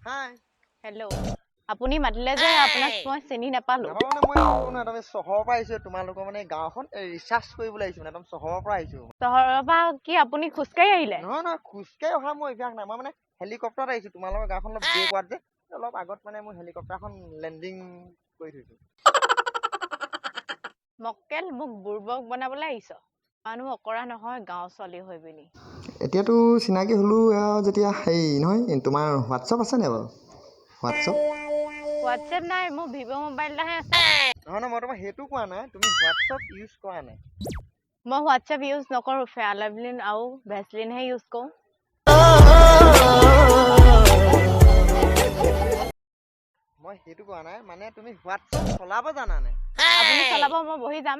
hi hello' আপুনি মাতিলে যে আপোনাক মই চিনি নাপালো মই একদম চহৰৰ পৰা আহিছো তোমালোকৰ মানে গাঁওখন ৰিচাৰ্চ কৰিবলৈ আহিছো একদম চহৰৰ পৰা আহিছো চহৰৰ পৰা কি আপুনি খোজকাঢ়ি আহিলে নহয় নহয় খোজকাঢ়ি অহা মই অভ্যাস নাই মই মানে হেলিকপ্টাৰত আহিছো তোমালোকৰ গাঁওখন অলপ বেকৱাৰ্ড যে অলপ আগত মানে মোৰ হেলিকপ্টাৰখন লেণ্ডিং কৰি থৈছো মক্কেল মোক বুৰ্বক বনাবলৈ আহিছ মানুহ অকৰা নহয় গাঁও ছোৱালী হৈ পিনি এতিয়াতো চিনাকি হ'লো যেতিয়া হেৰি নহয় তোমাৰ হোৱাটছআপ আছে নাই বাৰু হোৱাটছএপ নাই মোৰ ভিভ' মোবাইল এটাহে আছে নহয় মই তোমাক সেইটো কোৱা নাই তুমি হোৱাটছআপ ইউজ কৰা নাই মই হোৱাটছএপ ইউজ নকৰোঁ ফেয়াৰলাভলিন আৰু ভেচলিনহে ইউজ কৰোঁ মই সেইটো কোৱা নাই মানে তুমি হোৱাটছআপ চলাব জানা নাই আপুনি চলাব মই বহি যাম